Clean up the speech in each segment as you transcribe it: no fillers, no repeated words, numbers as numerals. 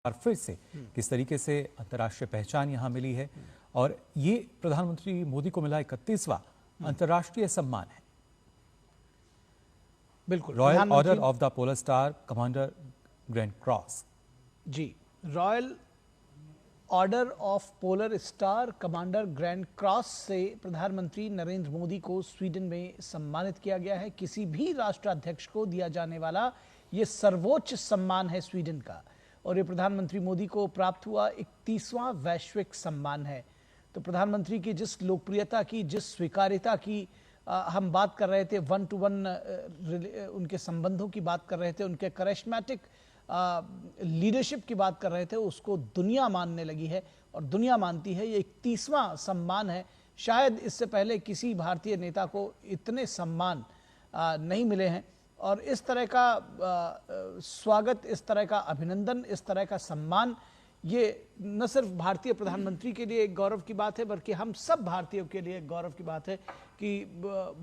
बार फिर से किस तरीके से अंतर्राष्ट्रीय पहचान यहाँ मिली है और ये प्रधानमंत्री मोदी को मिला 31वां अंतर्राष्ट्रीय सम्मान है। बिल्कुल, royal order of the polar star commander grand cross. जी, royal order of polar star commander grand cross से प्रधानमंत्री नरेंद्र मोदी को स्वीडन में सम्मानित किया गया है। किसी भी राष्ट्राध्यक्ष को दिया जाने वाला ये सर्वोच्च सम्मान है स्वीडन का, और ये प्रधानमंत्री मोदी को प्राप्त हुआ 31वां वैश्विक सम्मान है। तो प्रधानमंत्री की जिस लोकप्रियता की, जिस स्वीकार्यता की हम बात कर रहे थे, 1 to 1 उनके संबंधों की बात कर रहे थे, उनके करिश्मेटिक लीडरशिप की बात कर रहे थे, उसको दुनिया मानने लगी है और दुनिया मानती है। ये 31वां सम्मान है। शायद इससे पहले किसी भारतीय नेता को इतने सम्मान नहीं मिले हैं, और इस तरह का स्वागत, इस तरह का अभिनंदन, इस तरह का सम्मान, ये न सिर्फ भारतीय प्रधानमंत्री के लिए एक गौरव की बात है, बल्कि हम सब भारतीयों के लिए एक गौरव की बात है कि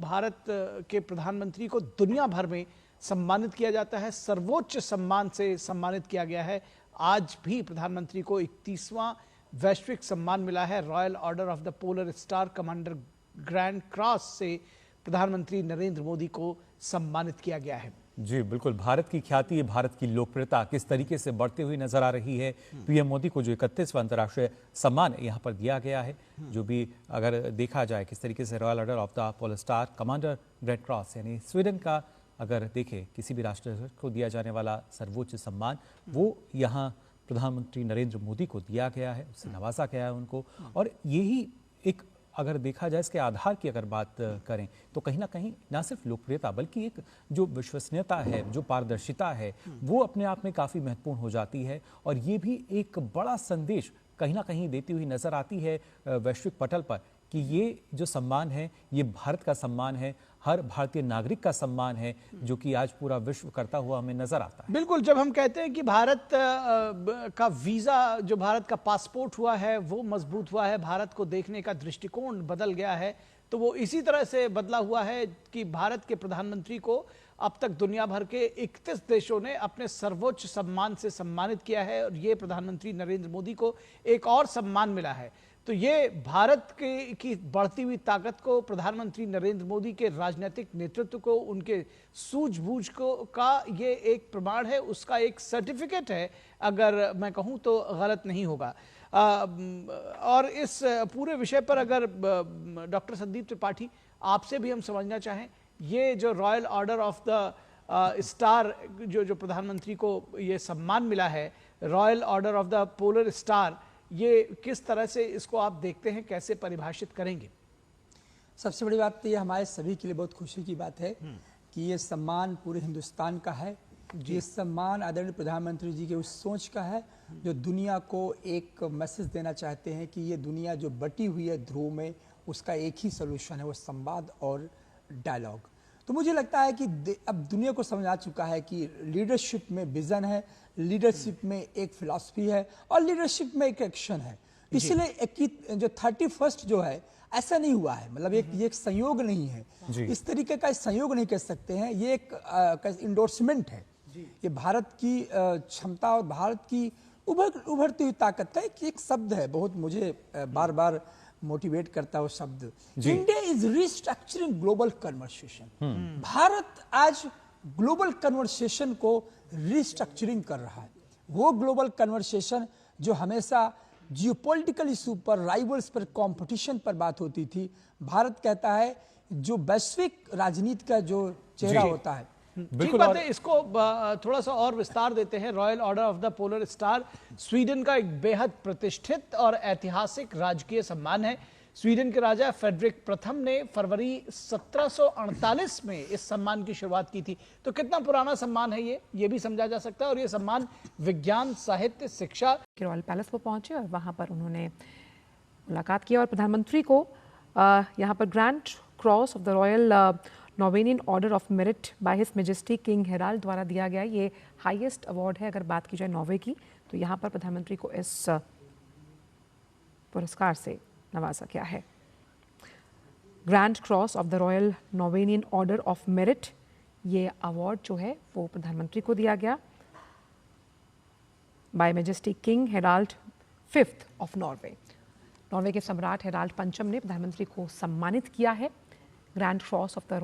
भारत के प्रधानमंत्री को दुनिया भर में सम्मानित किया जाता है, सर्वोच्च सम्मान से सम्मानित किया गया है। आज भी प्रधानमंत्री को 31वां वैश्विक सम्मान मिला है। Royal order of the polar star commander grand cross से प्रधानमंत्री नरेंद्र मोदी को सम्मानित किया गया है। जी बिल्कुल, भारत की ख्याति, भारत की लोकप्रियता किस तरीके से बढ़ती हुई नजर आ रही है। पीएम मोदी को जो 31वां अंतर्राष्ट्रीय सम्मान यहाँ पर दिया गया है, जो भी अगर देखा जाए किस तरीके से royal order of the polar star commander grand cross, यानी स्वीडन का अगर देखें किसी भी राष्ट्र को दिया जाने वाला सर्वोच्च सम्मान, वो यहाँ प्रधानमंत्री नरेंद्र मोदी को दिया गया है, उससे नवाजा गया है उनको। और यही एक, अगर देखा जाए इसके आधार की अगर बात करें तो कहीं ना कहीं ना सिर्फ लोकप्रियता बल्कि एक जो विश्वसनीयता है, जो पारदर्शिता है, वो अपने आप में काफ़ी महत्वपूर्ण हो जाती है। और ये भी एक बड़ा संदेश कहीं ना कहीं देती हुई नजर आती है वैश्विक पटल पर कि ये जो सम्मान है, ये भारत का सम्मान है, हर भारतीय नागरिक का सम्मान है, जो कि आज पूरा विश्व करता हुआ हमें नजर आता है। बिल्कुल, जब हम कहते हैं कि भारत का वीजा, जो भारत का पासपोर्ट हुआ है, वो मजबूत हुआ है, भारत को देखने का दृष्टिकोण बदल गया है, तो वो इसी तरह से बदला हुआ है कि भारत के प्रधानमंत्री को अब तक दुनिया भर के 31 देशों ने अपने सर्वोच्च सम्मान से सम्मानित किया है, और ये प्रधानमंत्री नरेंद्र मोदी को एक और सम्मान मिला है। तो ये भारत की बढ़ती हुई ताकत को, प्रधानमंत्री नरेंद्र मोदी के राजनीतिक नेतृत्व को, उनके सूझबूझ को का ये एक प्रमाण है, उसका एक सर्टिफिकेट है, अगर मैं कहूँ तो गलत नहीं होगा। और इस पूरे विषय पर अगर डॉक्टर संदीप त्रिपाठी, आपसे भी हम समझना चाहें, ये जो royal order of the star जो प्रधानमंत्री को ये सम्मान मिला है, royal order of the polar star, ये किस तरह से इसको आप देखते हैं, कैसे परिभाषित करेंगे? सबसे बड़ी बात तो ये हमारे सभी के लिए बहुत खुशी की बात है कि ये सम्मान पूरे हिंदुस्तान का है। ये सम्मान आदरणीय प्रधानमंत्री जी के उस सोच का है जो दुनिया को एक मैसेज देना चाहते हैं कि ये दुनिया जो बटी हुई है ध्रुव में, उसका एक ही सोल्यूशन है, वो संवाद और डायलॉग। तो मुझे लगता है कि अब दुनिया को समझ आ चुका है कि लीडरशिप में विजन है, लीडरशिप में एक फिलॉसफी है, और लीडरशिप में एक एक्शन है। इसलिए जो 31st जो है, ऐसा नहीं हुआ है, मतलब ये एक संयोग नहीं है, इस तरीके का संयोग नहीं कह सकते हैं, ये एक इंडोर्समेंट है। ये भारत की क्षमता और भारत की उभरती हुई ताकत का एक शब्द है, बहुत मुझे बार बार मोटिवेट करता है शब्द, India is restructuring global conversation. Bharat आज ग्लोबल कन्वर्सेशन को रिस्ट्रक्चरिंग कर रहा है। वो ग्लोबल कन्वर्सेशन जो हमेशा जियोपॉलिटिकल इशू पर, राइवल्स पर, कंपटीशन पर बात होती थी, भारत कहता है जो वैश्विक राजनीति का जो चेहरा होता है। ठीक बात है, इसको थोड़ा सा और विस्तार देते हैं। Royal order of the polar star Sweden का एक बेहद प्रतिष्ठित और ऐतिहासिक राजकीय सम्मान है। स्वीडन के राजा फेडरिक प्रथम ने फरवरी 1748 में इस सम्मान की शुरुआत की थी। तो कितना पुराना सम्मान है ये भी समझा जा सकता है। और ये सम्मान विज्ञान, साहित्य, शिक्षा के रॉयल पैलेस को पहुंचे और वहां पर उन्होंने मुलाकात की और प्रधानमंत्री को यहाँ पर grand cross of the royal Norwegian order of merit by his majesty king Harald द्वारा दिया गया ये हाईएस्ट अवार्ड है। अगर बात की जाए नॉर्वे की, तो यहाँ पर प्रधानमंत्री को इस पुरस्कार से नवाजा गया है। Grand cross of the royal Norwegian order of merit, ये अवार्ड जो है वो प्रधानमंत्री को दिया गया। By majesty king Harald fifth of Norway. Norway के सम्राट हेराल्ड पंचम ने प्रधानमंत्री को सम्मानित किया है grand cross of the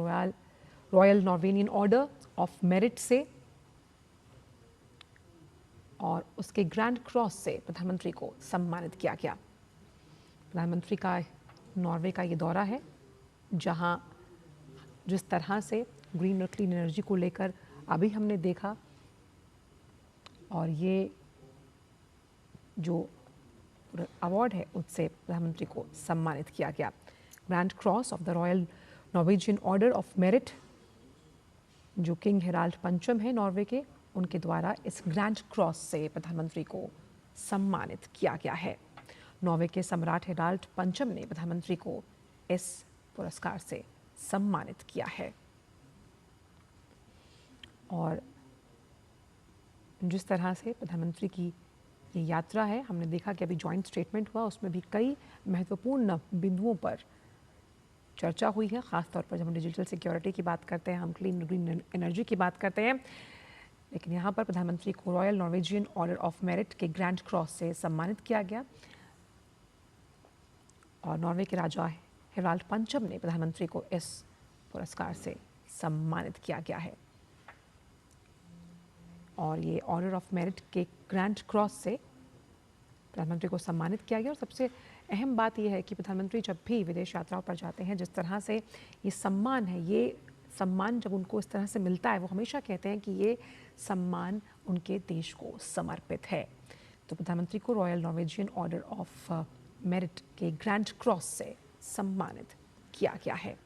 royal Norwegian order of merit से, और उसके ग्रैंड क्रॉस से प्रधानमंत्री को सम्मानित किया गया। प्रधानमंत्री का नॉर्वे का ये दौरा है, जहां जिस तरह से ग्रीन और क्लीन एनर्जी को लेकर अभी हमने देखा, और ये जो अवार्ड है उससे प्रधानमंत्री को सम्मानित किया गया। Grand cross of the royal Norwegian order of merit, जो किंग हेराल्ड पंचम है नॉर्वे के, उनके द्वारा इस ग्रैंड क्रॉस से प्रधानमंत्री को सम्मानित किया गया है। नॉर्वे के सम्राट हेराल्ड पंचम ने प्रधानमंत्री को इस पुरस्कार से सम्मानित किया है। और जिस तरह से प्रधानमंत्री की ये यात्रा है, हमने देखा कि अभी जॉइंट स्टेटमेंट हुआ, उसमें भी कई महत्वपूर्ण बिंदुओं पर चर्चा हुई है। ख़ासतौर पर जब हम डिजिटल सिक्योरिटी की बात करते हैं, हम क्लीन ग्रीन एनर्जी की बात करते हैं, लेकिन यहाँ पर प्रधानमंत्री को royal Norwegian order of merit के ग्रैंड क्रॉस से सम्मानित किया गया। और नॉर्वे के राजा हेराल्ड पंचम ने प्रधानमंत्री को इस पुरस्कार से सम्मानित किया गया है। और ये ऑर्डर ऑफ मेरिट के ग्रैंड क्रॉस से प्रधानमंत्री को सम्मानित किया गया। और सबसे अहम बात यह है कि प्रधानमंत्री जब भी विदेश यात्राओं पर जाते हैं, जिस तरह से ये सम्मान है, ये सम्मान जब उनको इस तरह से मिलता है, वो हमेशा कहते हैं कि ये सम्मान उनके देश को समर्पित है। तो प्रधानमंत्री को royal Norwegian order of merit के ग्रैंड क्रॉस से सम्मानित किया गया है।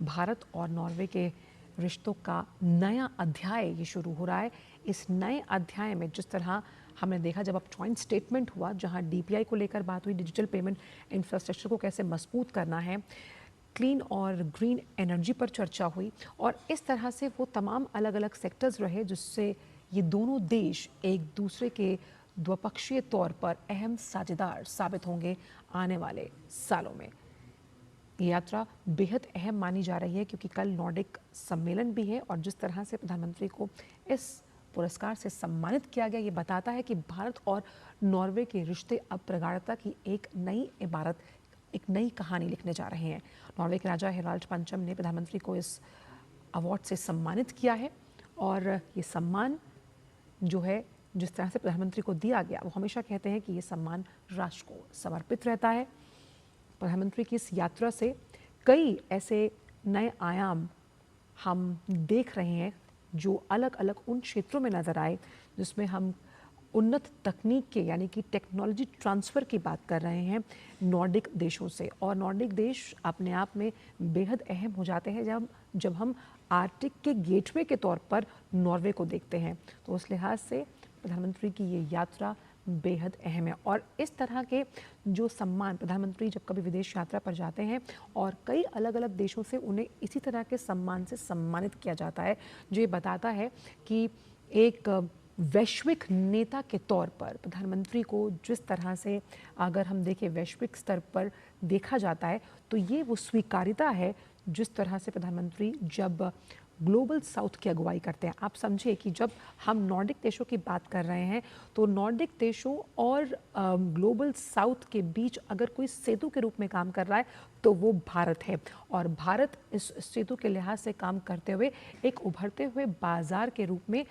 भारत और नॉर्वे के रिश्तों का नया अध्याय ये शुरू हो रहा है। इस नए अध्याय में जिस तरह हमने देखा, जब अब जॉइंट स्टेटमेंट हुआ, जहां डीपीआई को लेकर बात हुई, डिजिटल पेमेंट इंफ्रास्ट्रक्चर को कैसे मजबूत करना है, क्लीन और ग्रीन एनर्जी पर चर्चा हुई, और इस तरह से वो तमाम अलग अलग सेक्टर्स रहे जिससे ये दोनों देश एक दूसरे के द्विपक्षीय तौर पर अहम साझेदार साबित होंगे आने वाले सालों में। ये यात्रा बेहद अहम मानी जा रही है, क्योंकि कल नॉर्डिक सम्मेलन भी है, और जिस तरह से प्रधानमंत्री को इस पुरस्कार से सम्मानित किया गया, ये बताता है कि भारत और नॉर्वे के रिश्ते अब प्रगाढ़ता की एक नई इबारत, एक नई कहानी लिखने जा रहे हैं। नॉर्वे के राजा हेराल्ड पंचम ने प्रधानमंत्री को इस अवार्ड से सम्मानित किया है, और ये सम्मान जो है, जिस तरह से प्रधानमंत्री को दिया गया, वो हमेशा कहते हैं कि ये सम्मान राष्ट्र को समर्पित रहता है। प्रधानमंत्री की इस यात्रा से कई ऐसे नए आयाम हम देख रहे हैं जो अलग अलग उन क्षेत्रों में नज़र आए जिसमें हम उन्नत तकनीक के, यानी कि टेक्नोलॉजी ट्रांसफ़र की बात कर रहे हैं नॉर्डिक देशों से। और नॉर्डिक देश अपने आप में बेहद अहम हो जाते हैं जब हम आर्कटिक के गेटवे के तौर पर नॉर्वे को देखते हैं। तो उस लिहाज से प्रधानमंत्री की ये यात्रा बेहद अहम है। और इस तरह के जो सम्मान, प्रधानमंत्री जब कभी विदेश यात्रा पर जाते हैं और कई अलग अलग देशों से उन्हें इसी तरह के सम्मान से सम्मानित किया जाता है, जो ये बताता है कि एक वैश्विक नेता के तौर पर प्रधानमंत्री को जिस तरह से, अगर हम देखें वैश्विक स्तर पर देखा जाता है, तो ये वो स्वीकार्यता है जिस तरह से प्रधानमंत्री जब ग्लोबल साउथ की अगुवाई करते हैं। आप समझिए कि जब हम नॉर्डिक देशों की बात कर रहे हैं, तो नॉर्डिक देशों और ग्लोबल साउथ के बीच अगर कोई सेतु के रूप में काम कर रहा है तो वो भारत है। और भारत इस सेतु के लिहाज से काम करते हुए एक उभरते हुए बाजार के रूप में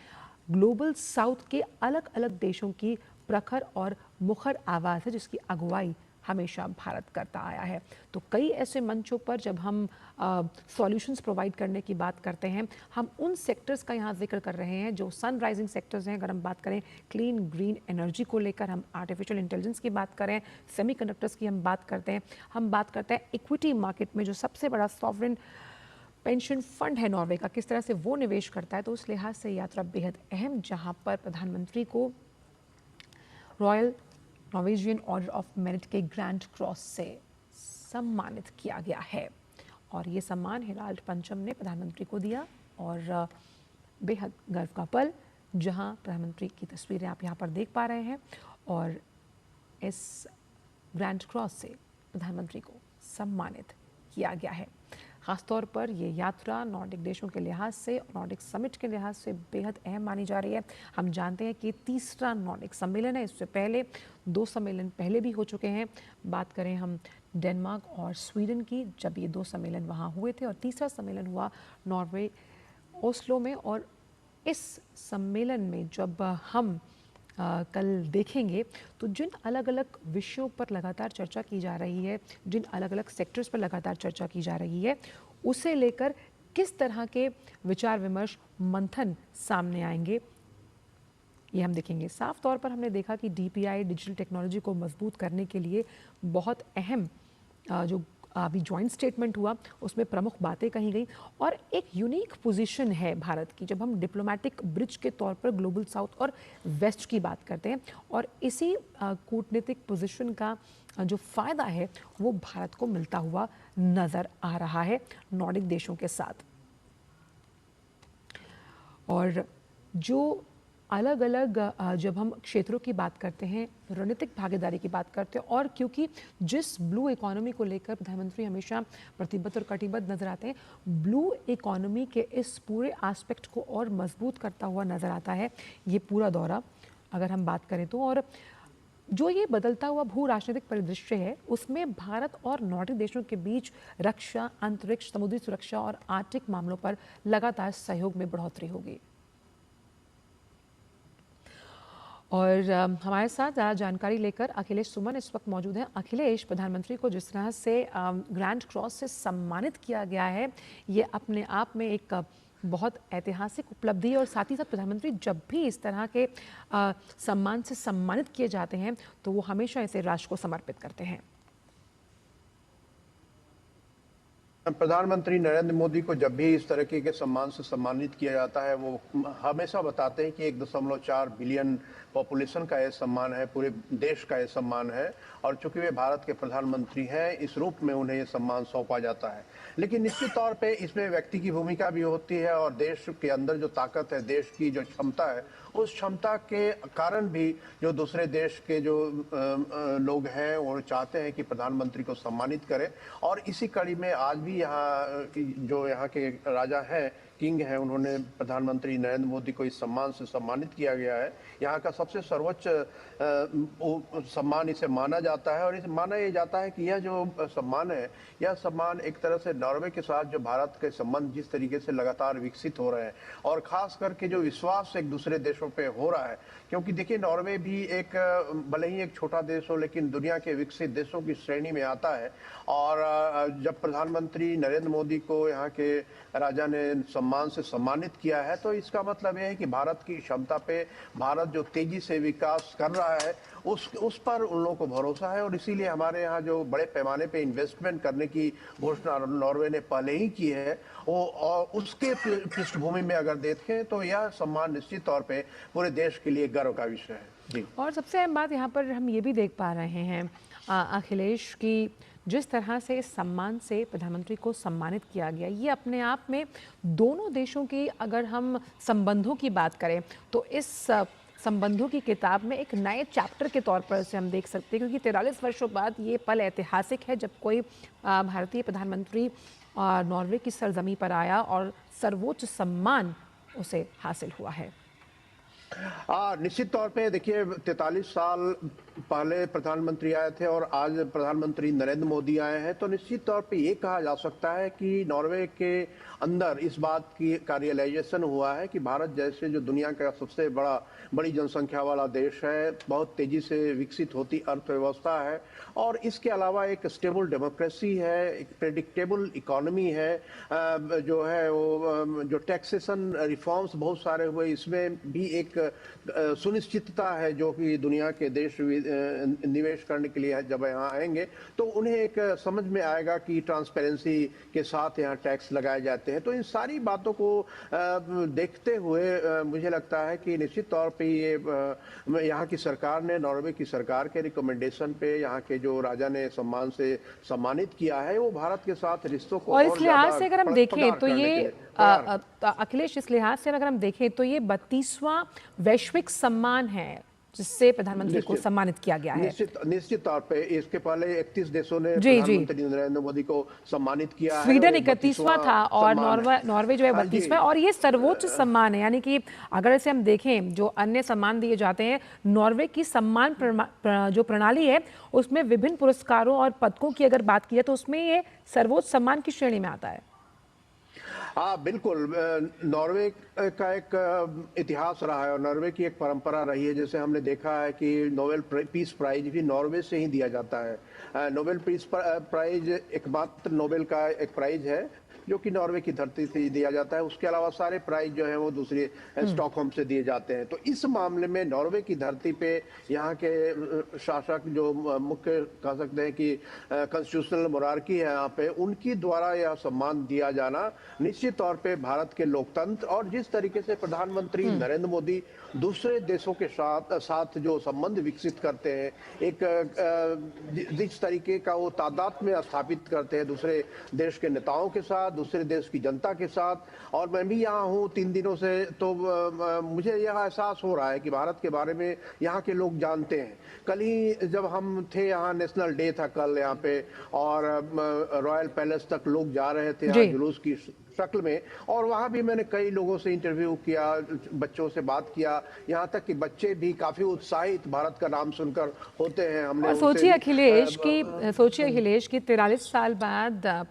ग्लोबल साउथ के अलग अलग देशों की प्रखर और मुखर आवाज़ है, जिसकी अगुवाई हमेशा भारत करता आया है। तो कई ऐसे मंचों पर जब हम सॉल्यूशंस प्रोवाइड करने की बात करते हैं, हम उन सेक्टर्स का यहाँ जिक्र कर रहे हैं जो सन राइजिंग सेक्टर्स हैं। अगर हम बात करें क्लीन ग्रीन एनर्जी को लेकर, हम आर्टिफिशियल इंटेलिजेंस की बात करें, सेमीकंडक्टर्स की हम बात करते हैं, हम बात करते हैं इक्विटी मार्केट में जो सबसे बड़ा सॉवरेन पेंशन फंड है नॉर्वे का, किस तरह से वो निवेश करता है। तो उस लिहाज से यात्रा बेहद अहम, जहाँ पर प्रधानमंत्री को royal Norwegian order of merit के ग्रैंड क्रॉस से सम्मानित किया गया है। और ये सम्मान हेराल्ड पंचम ने प्रधानमंत्री को दिया, और बेहद गर्व का पल, जहां प्रधानमंत्री की तस्वीरें आप यहां पर देख पा रहे हैं, और इस ग्रैंड क्रॉस से प्रधानमंत्री को सम्मानित किया गया है। खासतौर पर ये यात्रा नॉर्डिक देशों के लिहाज से, नॉर्डिक समिट के लिहाज से बेहद अहम मानी जा रही है। हम जानते हैं कि तीसरा नॉर्डिक सम्मेलन है, इससे पहले 2 सम्मेलन पहले भी हो चुके हैं। बात करें हम डेनमार्क और स्वीडन की, जब ये 2 सम्मेलन वहाँ हुए थे, और तीसरा सम्मेलन हुआ नॉर्वे ओस्लो में। और इस सम्मेलन में जब हम कल देखेंगे तो जिन अलग अलग विषयों पर लगातार चर्चा की जा रही है, जिन अलग अलग सेक्टर्स पर लगातार चर्चा की जा रही है, उसे लेकर किस तरह के विचार विमर्श मंथन सामने आएंगे, ये हम देखेंगे। साफ तौर पर हमने देखा कि DPI डिजिटल टेक्नोलॉजी को मजबूत करने के लिए बहुत अहम जो अभी जॉइंट स्टेटमेंट हुआ उसमें प्रमुख बातें कही गई, और एक यूनिक पोजीशन है भारत की जब हम डिप्लोमेटिक ब्रिज के तौर पर ग्लोबल साउथ और वेस्ट की बात करते हैं। और इसी कूटनीतिक पोजीशन का जो फ़ायदा है वो भारत को मिलता हुआ नज़र आ रहा है नॉर्डिक देशों के साथ। और जो अलग अलग जब हम क्षेत्रों की बात करते हैं, रणनीतिक भागीदारी की बात करते हैं, और क्योंकि जिस ब्लू इकोनॉमी को लेकर प्रधानमंत्री हमेशा प्रतिबद्ध और कटिबद्ध नजर आते हैं, ब्लू इकोनॉमी के इस पूरे एस्पेक्ट को और मजबूत करता हुआ नजर आता है ये पूरा दौरा, अगर हम बात करें तो। और जो ये बदलता हुआ भू राजनीतिक परिदृश्य है उसमें भारत और नॉर्डिक देशों के बीच रक्षा, अंतरिक्ष, समुद्री सुरक्षा और आर्थिक मामलों पर लगातार सहयोग में बढ़ोतरी होगी। और हमारे साथ जानकारी लेकर अखिलेश सुमन इस वक्त मौजूद हैं। अखिलेश, प्रधानमंत्री को जिस तरह से ग्रैंड क्रॉस से सम्मानित किया गया है, ये अपने आप में एक बहुत ऐतिहासिक उपलब्धि है, और साथ ही साथ प्रधानमंत्री जब भी इस तरह के सम्मान से सम्मानित किए जाते हैं तो वो हमेशा इसे राष्ट्र को समर्पित करते हैं। प्रधानमंत्री नरेंद्र मोदी को जब भी इस तरीके के सम्मान से सम्मानित किया जाता है, वो हमेशा बताते हैं कि 1.4 बिलियन पॉपुलेशन का ये सम्मान है, पूरे देश का ये सम्मान है, और चूंकि वे भारत के प्रधानमंत्री हैं इस रूप में उन्हें ये सम्मान सौंपा जाता है। लेकिन निश्चित तौर पे इसमें व्यक्ति की भूमिका भी होती है, और देश के अंदर जो ताकत है, देश की जो क्षमता है, उस क्षमता के कारण भी जो दूसरे देश के जो लोग हैं वो चाहते हैं कि प्रधानमंत्री को सम्मानित करें। और इसी कड़ी में आज भी यहाँ के राजा हैं, किंग हैं, उन्होंने प्रधानमंत्री नरेंद्र मोदी को इस सम्मान से सम्मानित किया गया है। यहाँ का सबसे सर्वोच्च सम्मान इसे माना जाता है, और इसे माना ये जाता है कि यह जो सम्मान है, यह सम्मान एक तरह से नॉर्वे के साथ जो भारत के संबंध जिस तरीके से लगातार विकसित हो रहे हैं, और खास करके जो विश्वास एक दूसरे देशों पे हो रहा है, क्योंकि देखिए नॉर्वे भी एक भले ही एक छोटा देश हो लेकिन दुनिया के विकसित देशों की श्रेणी में आता है। और जब प्रधानमंत्री नरेंद्र मोदी को यहाँ के राजा ने सम्मान से सम्मानित किया है, तो इसका मतलब यह है कि भारत की क्षमता पे, भारत जो तेजी से विकास कर रहा है उस पर उन लोगों को भरोसा है। और इसीलिए हमारे यहाँ जो बड़े पैमाने पे इन्वेस्टमेंट करने की घोषणा नॉर्वे ने पहले ही की है, वो और उसके पृष्ठभूमि में अगर देखें तो यह सम्मान निश्चित तौर पे पूरे देश के लिए गर्व का विषय है जी। और सबसे अहम बात यहाँ पर हम ये भी देख पा रहे हैं अखिलेश की जिस तरह से इस सम्मान से प्रधानमंत्री को सम्मानित किया गया, ये अपने आप में दोनों देशों की अगर हम संबंधों की बात करें तो इस संबंधों की किताब में एक नए चैप्टर के तौर पर इसे हम देख सकते हैं, क्योंकि 43 वर्षों बाद ये पल ऐतिहासिक है जब कोई भारतीय प्रधानमंत्री नॉर्वे की सरजमी पर आया और सर्वोच्च सम्मान उसे हासिल हुआ है। निश्चित तौर पे देखिए 43 साल पहले प्रधानमंत्री आए थे और आज प्रधानमंत्री नरेंद्र मोदी आए हैं, तो निश्चित तौर पे ये कहा जा सकता है कि नॉर्वे के अंदर इस बात का रियलाइजेशन हुआ है कि भारत जैसे जो दुनिया का सबसे बड़ी जनसंख्या वाला देश है, बहुत तेजी से विकसित होती अर्थव्यवस्था है, और इसके अलावा एक स्टेबल डेमोक्रेसी है, एक प्रेडिक्टेबल इकोनॉमी है, जो है वो जो टैक्सेशन रिफॉर्म्स बहुत सारे हुए, इसमें भी एक सुनिश्चितता है जो कि दुनिया के देश निवेश करने के लिए जब यहाँ आएंगे तो उन्हें एक समझ में आएगा कि ट्रांसपेरेंसी के साथ यहाँ टैक्स लगाए जाते हैं। तो इन सारी बातों को देखते हुए मुझे लगता है कि निश्चित तौर पे ये यहाँ की सरकार ने, नॉर्वे की सरकार के रिकमेंडेशन पे यहाँ के जो राजा ने सम्मान से सम्मानित किया है, वो भारत के साथ रिश्तों को और इस लिहाज से अगर हम देखें तो ये अखिलेश, इस लिहाज से अगर हम देखें तो ये 32वां वैश्विक सम्मान है जिससे प्रधानमंत्री को सम्मानित किया गया है। निश्चित तौर पे इसके पहले 31 देशों ने जी, प्रधानमंत्री नरेंद्र मोदी को सम्मानित किया है। स्वीडन 31वां था और नॉर्वे जो है 32वां, और ये सर्वोच्च सम्मान है। यानी कि अगर इसे हम देखें, जो अन्य सम्मान दिए जाते हैं, नॉर्वे की सम्मान जो प्रणाली है उसमें विभिन्न पुरस्कारों और पदकों की अगर बात की है तो उसमें ये सर्वोच्च सम्मान की श्रेणी में आता है। हाँ बिल्कुल, नॉर्वे का एक इतिहास रहा है और नॉर्वे की एक परंपरा रही है। जैसे हमने देखा है कि नोबेल पीस प्राइज भी नॉर्वे से ही दिया जाता है। नोबेल पीस प्राइज एकमात्र नोबेल का एक प्राइज है जो कि नॉर्वे की धरती से दिया जाता है। उसके अलावा सारे प्राइज जो है वो दूसरे स्टॉकहोम से दिए जाते हैं। तो इस मामले में नॉर्वे की धरती पे यहाँ के शासक जो मुख्य कह सकते हैं कि कॉन्स्टिट्यूशनल मोरार्की है यहाँ पे, उनकी द्वारा यह सम्मान दिया जाना निश्चित तौर पे भारत के लोकतंत्र और जिस तरीके से प्रधानमंत्री नरेंद्र मोदी दूसरे देशों के साथ जो संबंध विकसित करते हैं, एक जिस तरीके का वो तादात्म्य स्थापित करते हैं दूसरे देश के नेताओं के साथ, दूसरे देश की जनता के साथ। और मैं भी यहाँ हूँ 3 दिनों से, तो मुझे यह एहसास हो रहा है कि भारत के बारे में यहाँ के लोग जानते हैं। कल ही जब हम थे यहाँ, नेशनल डे था कल यहाँ पे, और रॉयल पैलेस तक लोग जा रहे थे यहाँ जुलूस की शक्ल में, और वहां भी मैंने कई लोगों से इंटरव्यू किया, बच्चों से बात किया, यहाँ तक कि बच्चे भी काफी उत्साहित भारत का नाम सुनकर होते हैं। हमने सोचिए अखिलेश की 43 साल बाद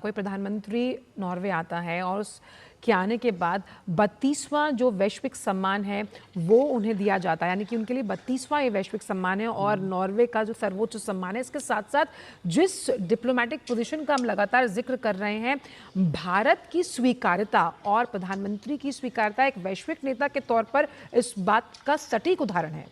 कोई प्रधानमंत्री नॉर्वे आता है और उसके आने के बाद 32वां जो वैश्विक सम्मान है वो उन्हें दिया जाता है। यानी कि उनके लिए 32वां ये वैश्विक सम्मान है और नॉर्वे का जो सर्वोच्च सम्मान है। इसके साथ साथ जिस डिप्लोमेटिक पोजीशन का हम लगातार जिक्र कर रहे हैं, भारत की स्वीकार्यता और प्रधानमंत्री की स्वीकार्यता एक वैश्विक नेता के तौर पर इस बात का सटीक उदाहरण है।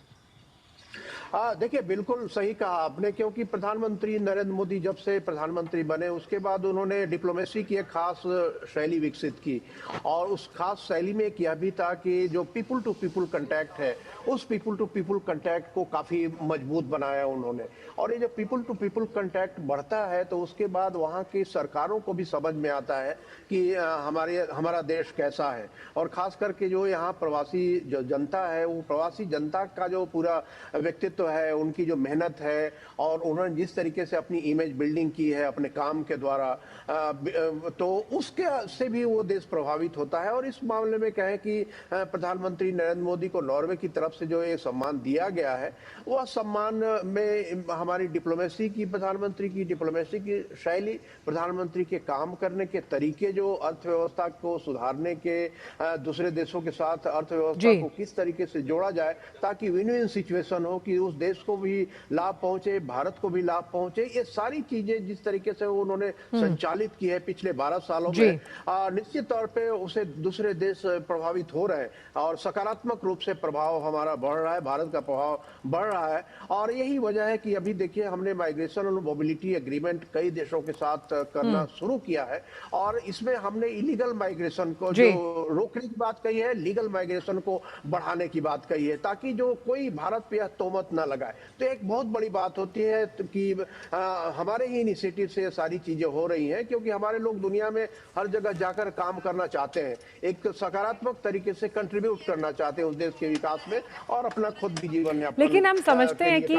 देखिए बिल्कुल सही कहा आपने, क्योंकि प्रधानमंत्री नरेंद्र मोदी जब से प्रधानमंत्री बने उसके बाद उन्होंने डिप्लोमेसी की एक खास शैली विकसित की, और उस खास शैली में यह भी था कि जो पीपल टू पीपल कांटेक्ट है, उस पीपल टू पीपल कांटेक्ट को काफी मजबूत बनाया उन्होंने। और ये जब पीपल टू पीपल कांटेक्ट बढ़ता है तो उसके बाद वहाँ की सरकारों को भी समझ में आता है कि हमारा देश कैसा है, और खास करके जो यहाँ प्रवासी जो जनता है, वो प्रवासी जनता का जो पूरा व्यक्तित्व है, उनकी जो मेहनत है, और उन्होंने जिस तरीके से अपनी इमेज बिल्डिंग की है अपने काम के द्वारा, तो उसके से भी वो देश प्रभावित होता है। और इस मामले में कहें कि प्रधानमंत्री नरेंद्र मोदी को नॉर्वे की तरफ से जो ये सम्मान दिया गया है, वह सम्मान में हमारी डिप्लोमेसी की, प्रधानमंत्री की डिप्लोमेसी की शैली, प्रधानमंत्री के काम करने के तरीके, जो अर्थव्यवस्था को सुधारने के, दूसरे देशों के साथ अर्थव्यवस्था को किस तरीके से जोड़ा जाए ताकि विन विन सिचुएशन हो, कि उस देश को भी लाभ पहुंचे, भारत को भी लाभ पहुंचे, ये सारी चीजें जिस तरीके से उन्होंने संचालित की है पिछले 12 सालों में, निश्चित तौर पे उसे दूसरे देश प्रभावित हो रहे हैं और सकारात्मक रूप से प्रभाव हमारा बढ़ रहा है, भारत का प्रभाव बढ़ रहा है। और यही वजह है कि अभी देखिए हमने माइग्रेशन और मोबिलिटी एग्रीमेंट कई देशों के साथ करना शुरू किया है, और इसमें हमने इलीगल माइग्रेशन को जो रोकने की बात कही है, लीगल माइग्रेशन को बढ़ाने की बात कही है, ताकि जो कोई भारत पे यह तोहमत ना लगाए। तो एक बहुत बड़ी बात होती है कि हमारे ही इनिशिएटिव से ये सारी चीजें हो रही हैं, क्योंकि हमारे लोग दुनिया में हर जगह जाकर काम करना चाहते हैं, एक सकारात्मक तरीके से कंट्रीब्यूट करना चाहते हैं उस देश के विकास में और अपना खुद भी जीवन यापन। लेकिन हम समझते हैं कि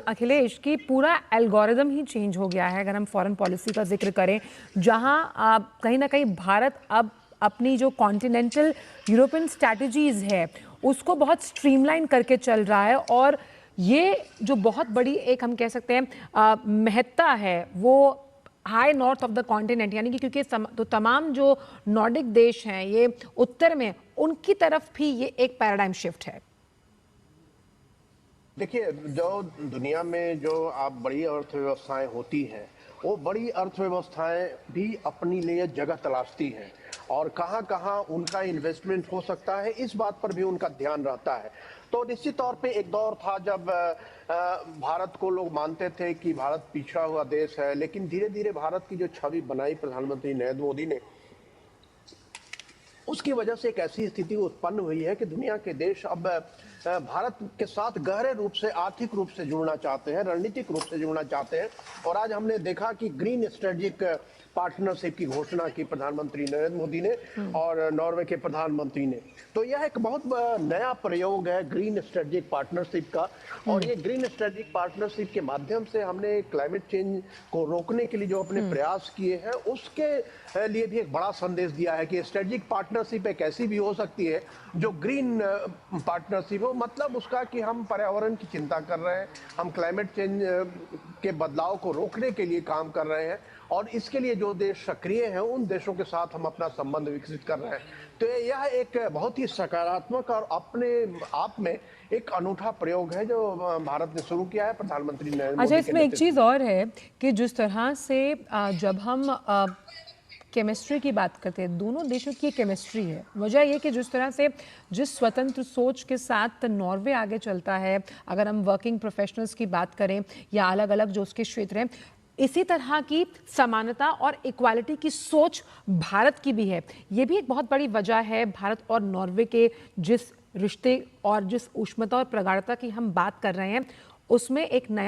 अखिलेश की पूरा एल्गोरिदम ही चेंज हो गया है। अगर हम फॉरेन पॉलिसी का जिक्र करें, जहां कहीं ना कहीं भारत अब अपनी जो कॉन्टिनेंटल यूरोपियन स्ट्रैटेजीज है उसको बहुत स्ट्रीमलाइन करके चल रहा है, और ये जो बहुत बड़ी एक हम कह सकते हैं महत्ता है वो high north of the continent, यानी कि क्योंकि तो तमाम जो नॉर्डिक देश हैं ये उत्तर में, उनकी तरफ भी ये एक पैराडाइम शिफ्ट है। देखिए, जो दुनिया में जो आप बड़ी अर्थव्यवस्थाएं होती हैं, वो बड़ी अर्थव्यवस्थाएं भी अपनी लिए जगह तलाशती हैं, और कहां कहां उनका इन्वेस्टमेंट हो सकता है इस बात पर भी उनका ध्यान रहता है। तो निश्चित तौर पे एक दौर था जब भारत को लोग मानते थे कि भारत पिछड़ा हुआ देश है, लेकिन धीरे धीरे भारत की जो छवि बनाई प्रधानमंत्री नरेंद्र मोदी ने, उसकी वजह से एक ऐसी स्थिति उत्पन्न हुई है कि दुनिया के देश अब भारत के साथ गहरे रूप से, आर्थिक रूप से जुड़ना चाहते हैं, रणनीतिक रूप से जुड़ना चाहते हैं। और आज हमने देखा कि ग्रीन स्ट्रेटेजिक पार्टनरशिप की घोषणा की प्रधानमंत्री नरेंद्र मोदी ने और नॉर्वे के प्रधानमंत्री ने। तो यह एक बहुत नया प्रयोग है ग्रीन स्ट्रेटेजिक पार्टनरशिप का। और ये ग्रीन स्ट्रेटेजिक पार्टनरशिप के माध्यम से हमने क्लाइमेट चेंज को रोकने के लिए जो अपने प्रयास किए हैं, उसके लिए भी एक बड़ा संदेश दिया है कि स्ट्रेटेजिक पार्टनरशिप एक ऐसी भी हो सकती है जो ग्रीन पार्टनरशिप हो। मतलब उसका कि हम पर्यावरण की चिंता कर रहे हैं, हम क्लाइमेट चेंज के बदलाव को रोकने के लिए काम कर रहे हैं, और इसके लिए जो देश सक्रिय हैं उन देशों के साथ हम अपना संबंध विकसित कर रहे हैं। तो यह एक बहुत ही सकारात्मक और अपने आप में एक अनूठा प्रयोग है जो भारत ने शुरू किया है प्रधानमंत्री नरेंद्र मोदी अच्छा, के इसमें एक चीज़ और है कि जिस तरह से जब हम केमिस्ट्री की बात करते हैं, दोनों देशों की केमिस्ट्री है। वजह यह कि जिस तरह से जिस स्वतंत्र सोच के साथ नॉर्वे आगे चलता है, अगर हम वर्किंग प्रोफेशनल्स की बात करें या अलग अलग जो उसके क्षेत्र हैं, इसी तरह की समानता और इक्वालिटी की सोच भारत की भी है। ये भी एक बहुत बड़ी वजह है भारत और नॉर्वे के जिस रिश्ते और जिस ऊष्मता और प्रगाढ़ता की हम बात कर रहे हैं, उसमें एक नया